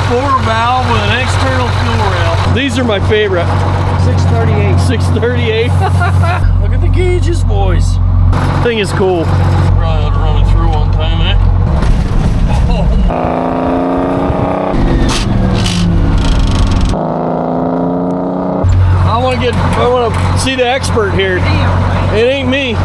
4-valve with an external fuel rail. These are my favorite. 638. 638. Look at the gauges, boys. Thing is cool. Probably ought to run it through one time, eh? I want to see the expert here. It ain't me.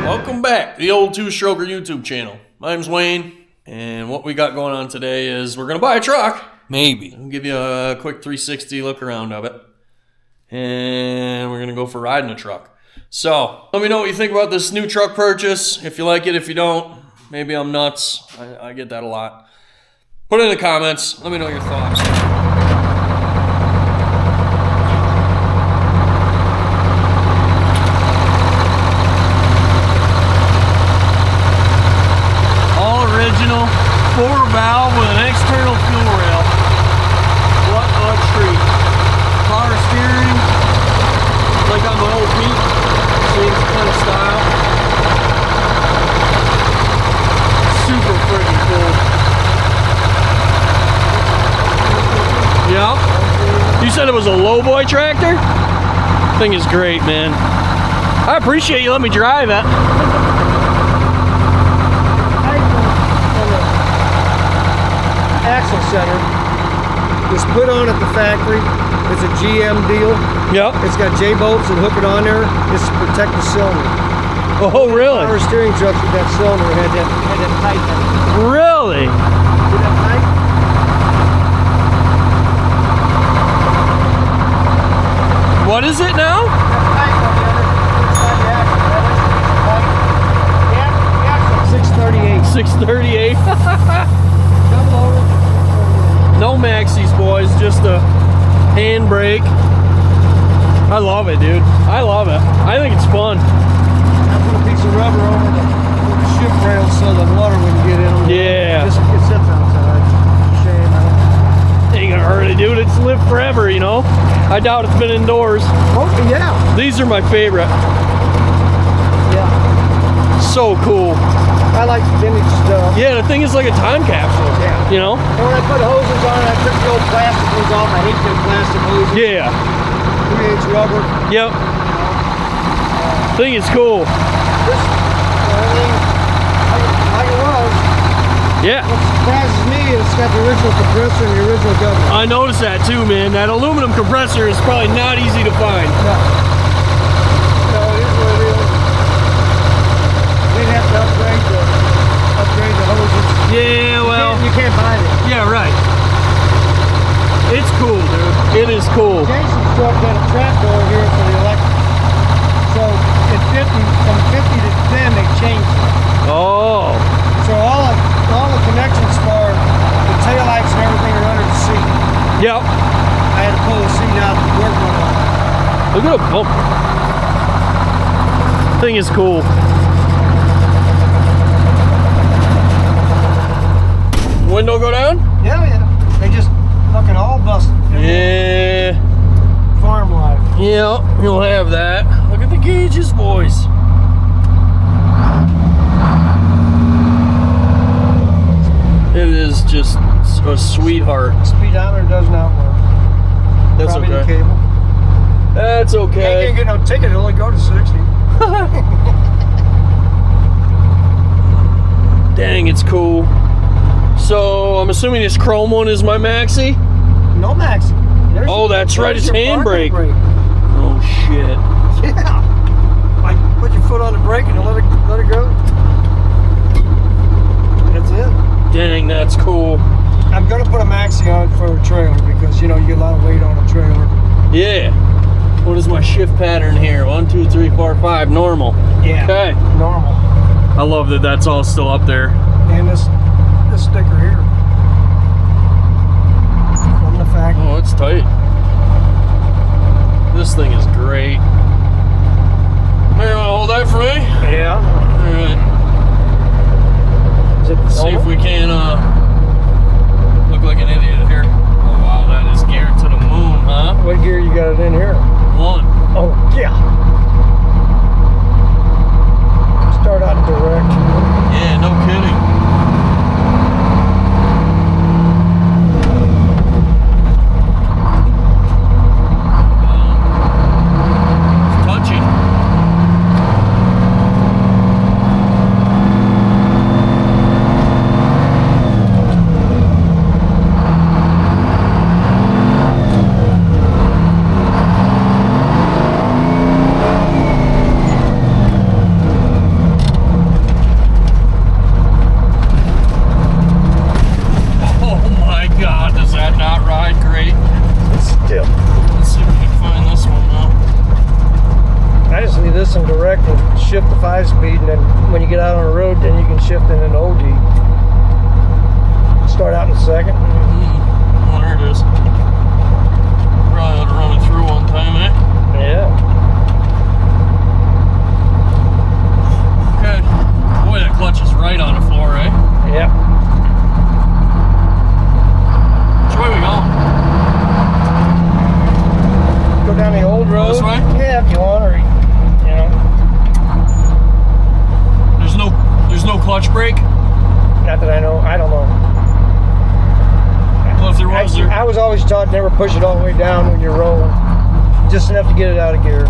Welcome back to the old two-stroker YouTube channel. My name's Wayne, and what we got going on today is we're gonna buy a truck. Maybe. I'll give you a quick 360 look around of it, and we're gonna go for riding a truck. So let me know what you think about this new truck purchase. If you like it, if you don't, maybe I'm nuts. I get that a lot. Put it in the comments. Let me know your thoughts. Original 4-valve with an external fuel rail. What a treat. Power steering, like on my old Pete. Same kind of style. Super freaking cool. Yep. You said it was a lowboy tractor? Thing is great, man. I appreciate you letting me drive it. Axle center was put on at the factory. It's a GM deal. Yep. It's got J-bolts and hook it on there. It's to protect the cylinder. Oh, really? Power steering trucks with that cylinder had that pipe on it. Really? See that pipe? What is it now? That pipe on the other side of the axle. Yeah, the axle. 638. 638. Double over. No maxis, boys, just a handbrake. I love it, dude. I love it. I think it's fun. I put a piece of rubber over the ship rail so the water wouldn't get in. Yeah. It sits outside. Shame. Ain't gonna hurt it, dude. It's lived forever, you know? I doubt it's been indoors. Oh, yeah. These are my favorite. Yeah. So cool. I like vintage stuff. Yeah, the thing is like a time capsule. Yeah. You know? And when I put hoses on it, I took the old plastic ones off. I hate them plastic hoses. Yeah. 3/8 rubber. Yep. Thing is cool. This, everything like it was. Yeah. What surprises me is it's got the original compressor and the original governor. I noticed that too, man. That aluminum compressor is probably not easy to find. No. No, it is what it is. They'd have to upgrade the hoses. Yeah, well. You can't buy it. Yeah, right. It's cool, dude. It is cool. Jason's truck got a trap door here for the electric. So at 50, from 50 to 10, they changed it. Oh. So all the connections for the taillights and everything are under the seat. Yep. I had to pull the seat out to work on it. Look at a bumper. Thing is cool. Window go down? Yeah, yeah. They just fucking all busted. Yeah. Farm life. Yeah, you'll have that. Look at the gauges, boys. It is just a sweetheart. Speedometer does not work. That's Probably okay. the cable. That's okay. I can't get no ticket. It'll only go to 60. Dang, it's cool. So I'm assuming this chrome one is my maxi? No maxi. Oh, that's right. It's your handbrake. parking brake. Oh shit. Yeah. Like Yeah. What is my shift pattern here? 1, 2, 3, 4, 5. Normal. Yeah. Okay. Normal. I love that that's all still up there. And this sticker here from the factory. Oh, it's tight. This thing is great. Hey, you want to hold that for me? Yeah. All right. Is it See if we can look like an idiot here. Oh wow, that is geared to the moon, huh? What gear you got it in here? 1. Oh yeah. Start out direct. Yeah, no kidding. It's touching. this in direct and shift the 5-speed, and then when you get out on the road, then you can shift in an OD. Start out in second. Well, there it is. Probably ought to run it through one time, eh? Yeah. Okay. Boy, that clutch is right on the floor, eh? Yep. Which way we going? Go down the old road. This way? Yeah, if you want, or you know. There's no clutch brake? Not that I know. I don't know. Well, if there was, I was always taught never push it all the way down when you're rolling. Just enough to get it out of gear.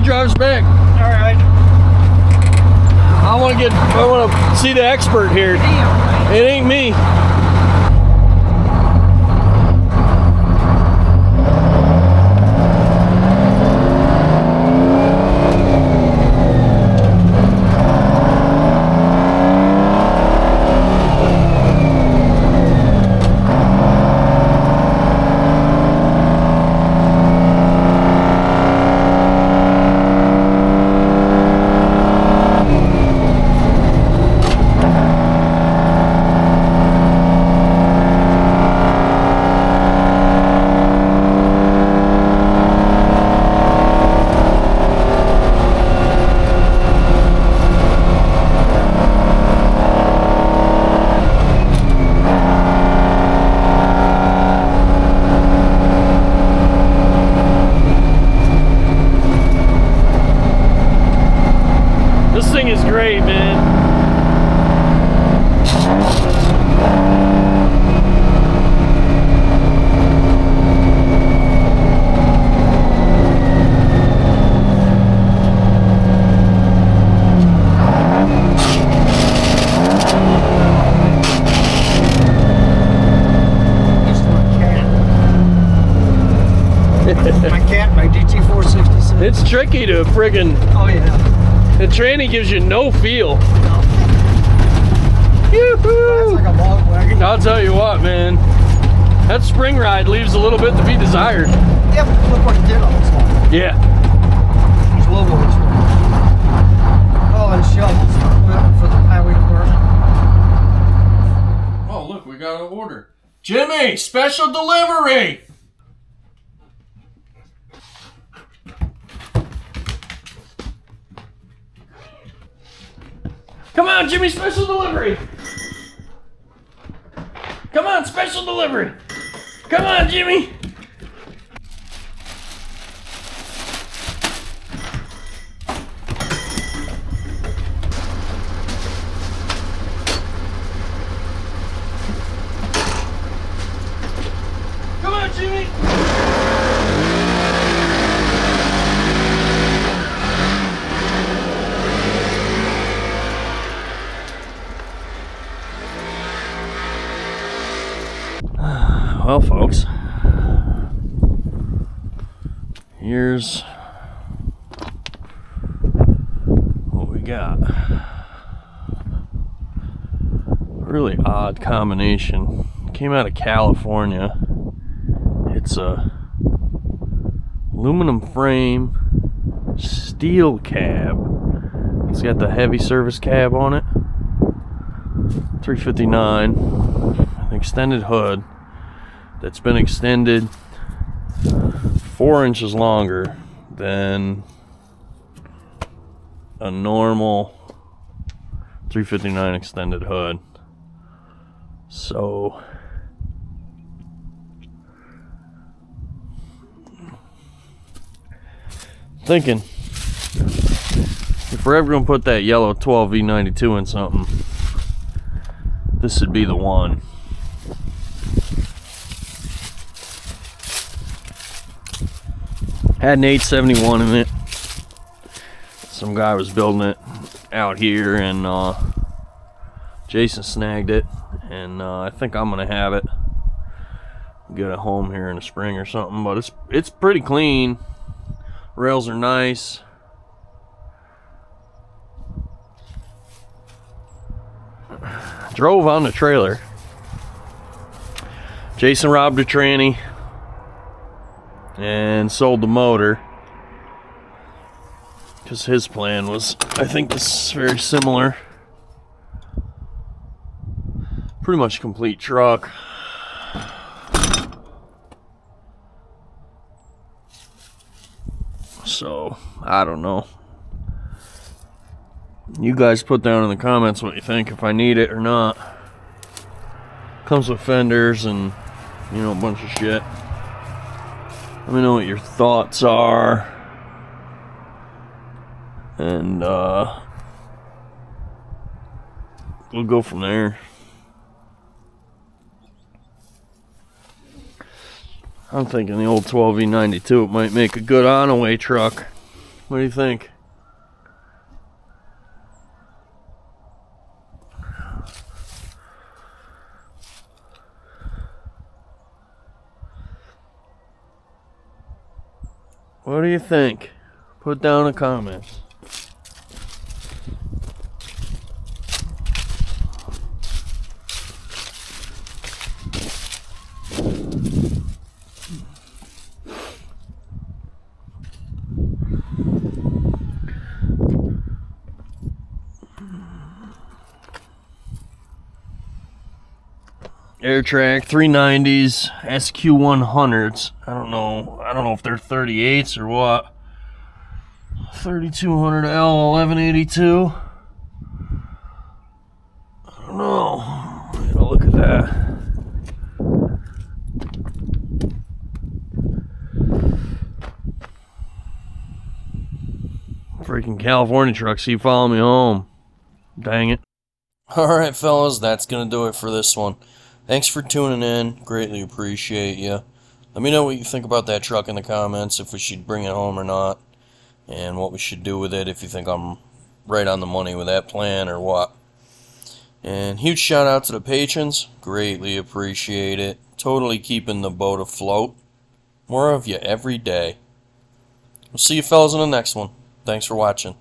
drive us back. All right. I want to see the expert here. It ain't me. This thing is great, man. My cat, my DT466. It's tricky to friggin'. Oh yeah. The tranny gives you no feel. No. Yoo-hoo! That's like a log wagon. I'll tell you what, man. That spring ride leaves a little bit to be desired. Yeah, but look what it did on this one. Yeah. These low ones. Oh, and shovels for the highway department. Oh, look, we got an order. Jimmy, special delivery. Come on, Jimmy, special delivery. Come on, special delivery. Come on, Jimmy. Come on, Jimmy. Well, folks, here's what we got. Really odd combination. Came out of California. It's a aluminum frame, steel cab. It's got the heavy service cab on it. 359. Extended hood. That's been extended 4 inches longer than a normal 359 extended hood. So thinking if we're ever gonna put that yellow 12V92 in something, this would be the one. Had an 871 in it. Some guy was building it out here, and Jason snagged it, and I think I'm gonna have it. Get it home here in the spring or something. But it's pretty clean. Rails are nice. Drove on the trailer. Jason robbed a tranny and sold the motor, because his plan was, I think this is very similar. Pretty much complete truck. So, I don't know. You guys put down in the comments what you think, if I need it or not. Comes with fenders and, you know, a bunch of shit. Let me know what your thoughts are. And we'll go from there. I'm thinking the old 12V92, it might make a good on-away truck. What do you think? What do you think? Put down in the comments. Airtrack 390s, SQ100s. I don't know if they're 38s or what. 3200L 1182. I don't know. Gotta look at that. Freaking California truck. See, follow me home. Dang it. Alright, fellas, that's gonna do it for this one. Thanks for tuning in. Greatly appreciate you. Let me know what you think about that truck in the comments, if we should bring it home or not, and what we should do with it, if you think I'm right on the money with that plan or what. And huge shout out to the patrons. Greatly appreciate it. Totally keeping the boat afloat. More of you every day. We'll see you fellas in the next one. Thanks for watching.